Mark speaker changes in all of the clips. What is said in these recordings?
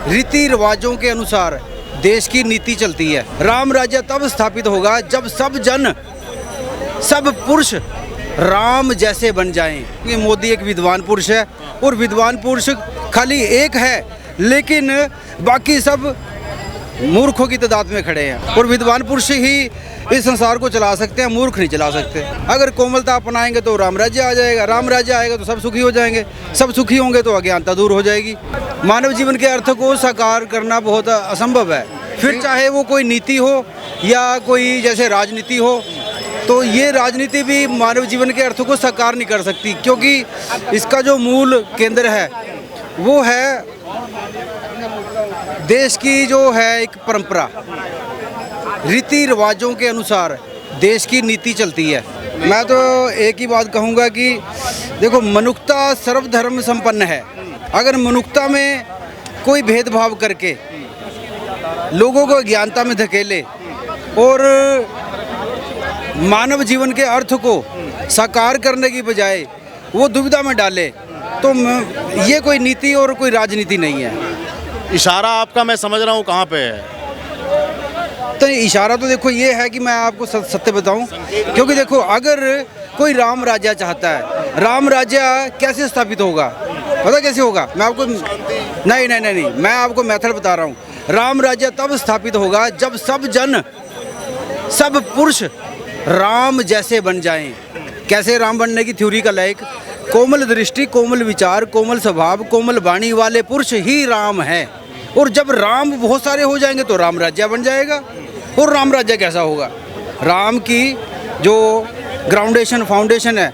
Speaker 1: रीति रिवाजों के अनुसार देश की नीति चलती है। राम राज्य तब स्थापित होगा जब सब जन, सब पुरुष राम जैसे बन जाएं। ये मोदी एक विद्वान पुरुष है और विद्वान पुरुष खाली एक है, लेकिन बाकी सब मूर्खों की तादाद में खड़े हैं। और विद्वान पुरुष ही इस संसार को चला सकते हैं, मूर्ख नहीं चला सकते। अगर कोमलता अपनाएंगे तो राम राज्य आ जाएगा, राम राज्य आएगा तो सब सुखी हो जाएंगे, सब सुखी होंगे तो अज्ञानता दूर हो जाएगी। मानव जीवन के अर्थ को साकार करना बहुत असंभव है। फिर चाहे वो कोई नीति हो या कोई जैसे राजनीति हो, तो ये राजनीति भी मानव जीवन के अर्थ को साकार नहीं कर सकती, क्योंकि इसका जो मूल केंद्र है वो है देश की जो है एक परंपरा, रीति रिवाजों के अनुसार देश की नीति चलती है। मैं तो एक ही बात कहूँगा कि देखो, मनुष्यता सर्वधर्म संपन्न है। अगर मनुष्यता में कोई भेदभाव करके लोगों को अज्ञानता में धकेले और मानव जीवन के अर्थ को साकार करने की बजाय वो दुविधा में डाले, तो ये कोई नीति और कोई राजनीति नहीं है।
Speaker 2: इशारा आपका मैं समझ रहा हूँ कहाँ पे है?
Speaker 1: तो इशारा तो देखो ये है कि मैं आपको सत्य बताऊं, क्योंकि देखो, अगर कोई राम राज्य चाहता है, राम राज्य कैसे स्थापित होगा, पता कैसे होगा? मैं आपको नहीं, मैं आपको मेथड बता रहा हूँ। राम राज्य तब स्थापित होगा जब सब जन, सब पुरुष राम जैसे बन जाएं। कैसे राम बनने की थ्योरी का लायक? कोमल दृष्टि, कोमल विचार, कोमल स्वभाव, कोमल वाणी वाले पुरुष ही राम है। और जब राम बहुत सारे हो जाएंगे तो राम राज्य बन जाएगा। और राम राज्य कैसा होगा? राम की जो ग्राउंडेशन, फाउंडेशन है,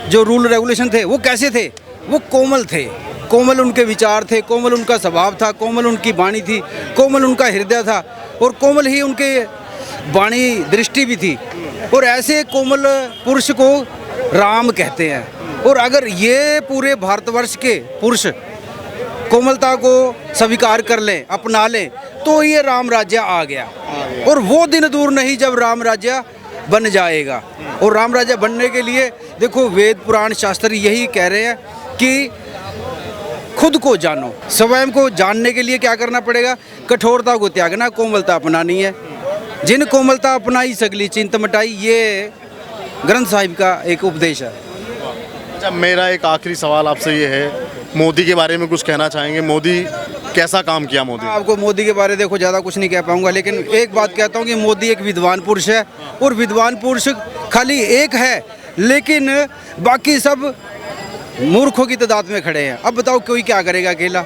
Speaker 1: जो रूल रेगुलेशन थे, वो कैसे थे? वो कोमल थे। कोमल उनके विचार थे, कोमल उनका स्वभाव था, कोमल उनकी वाणी थी, कोमल उनका हृदय था, और कोमल ही उनके वाणी दृष्टि भी थी। और ऐसे कोमल पुरुष को राम कहते हैं। और अगर ये पूरे भारतवर्ष के पुरुष कोमलता को स्वीकार कर लें, अपना लें, तो ये राम राज्य आ गया। और वो दिन दूर नहीं जब राम राज्य बन जाएगा। और राम राज्य बनने के लिए देखो, वेद पुराण शास्त्र यही कह रहे हैं कि खुद को जानो। स्वयं को जानने के लिए क्या करना पड़ेगा? कठोरता को त्यागना, कोमलता अपनानी है। जिन कोमलता अपनाई सगली चिंत मिटाई, ये ग्रंथ साहिब का एक उपदेश है।
Speaker 2: अच्छा, मेरा एक आखिरी सवाल आपसे ये है, मोदी के बारे में कुछ कहना चाहेंगे? मोदी कैसा काम किया? मोदी
Speaker 1: आपको मोदी के बारे देखो ज़्यादा कुछ नहीं कह पाऊंगा, लेकिन एक बात कहता हूँ कि मोदी एक विद्वान पुरुष है। और विद्वान पुरुष खाली एक है, लेकिन बाकी सब मूर्खों की तादाद में खड़े हैं। अब बताओ कोई क्या करेगा अकेला?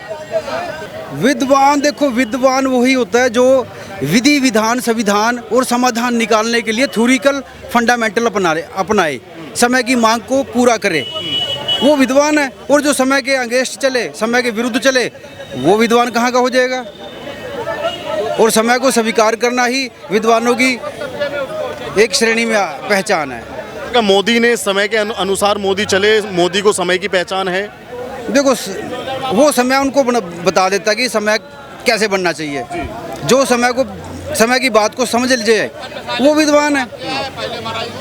Speaker 1: विद्वान देखो, विद्वान वही होता है जो विधि विधान, संविधान और समाधान निकालने के लिए थ्योरिकल फंडामेंटल अपनाए, समय की मांग को पूरा करे, वो विद्वान है। और जो समय के अगेंस्ट चले, समय के विरुद्ध चले, वो विद्वान कहाँ का हो जाएगा? और समय को स्वीकार करना ही विद्वानों की एक श्रेणी में पहचान है।
Speaker 2: क्या मोदी ने समय के अनुसार मोदी चले, मोदी को समय की पहचान है?
Speaker 1: देखो, वो समय उनको बता देता कि समय कैसे बनना चाहिए। जो समय की बात को समझ लीजिए, वो विद्वान है।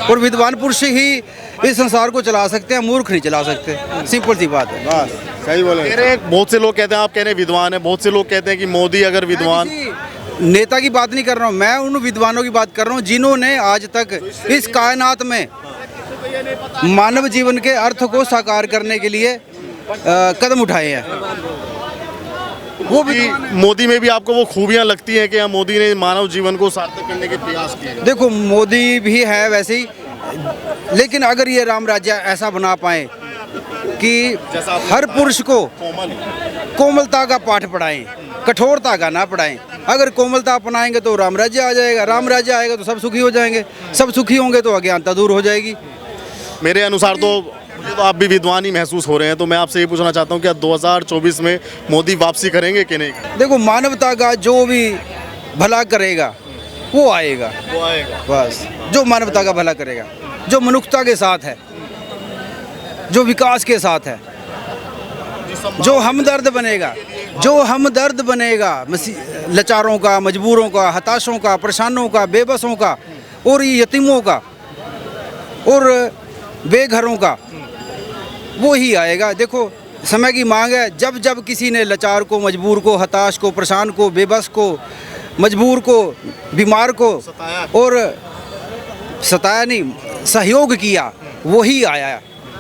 Speaker 1: और विद्वान पुरुष ही इस संसार को चला सकते हैं, मूर्ख नहीं चला सकते। सिंपल सी बात है।
Speaker 2: बस, सही बोले। बहुत से लोग कहते हैं, आप कह रहे हैं विद्वान है, बहुत से लोग कहते हैं कि मोदी अगर विद्वान,
Speaker 1: नेता की बात नहीं कर रहा हूँ मैं, उन विद्वानों की बात कर रहा हूँ जिन्होंने आज तक इस कायनात में मानव जीवन के अर्थ को साकार करने के लिए कदम उठाए हैं। वो भी
Speaker 2: मोदी में भी आपको वो खूबियां लगती हैं कि मोदी ने मानव जीवन को सार्थक करने के प्रयास किए?
Speaker 1: देखो, मोदी भी है वैसे ही, लेकिन अगर ये राम राज्य ऐसा बना पाए कि हर पुरुष को कोमलता का पाठ पढ़ाएं, कठोरता का ना पढ़ाएं। अगर कोमलता अपनाएंगे तो राम राज्य आ जाएगा, राम राज्य आएगा तो सब सुखी हो जाएंगे, सब सुखी होंगे तो अज्ञानता दूर हो जाएगी।
Speaker 2: मेरे अनुसार तो आप भी विद्वान ही महसूस हो रहे हैं, तो मैं आपसे ये पूछना चाहता हूँ, क्या 2024 में मोदी वापसी करेंगे कि नहीं?
Speaker 1: देखो, मानवता का जो भी भला करेगा वो आएगा। बस, जो मानवता का भला करेगा, जो मनुष्यता के साथ है, जो विकास के साथ है, जो हमदर्द बनेगा, लाचारों का, मजबूरों का, हताशों का, परेशानों का, बेबसों का, और यतीमों का और बेघरों का, वो ही आएगा। देखो, समय की मांग है। जब जब किसी ने लाचार को, मजबूर को, हताश को, परेशान को, बेबस को, मजबूर को, बीमार को और सताया नहीं, सहयोग किया, वही आया।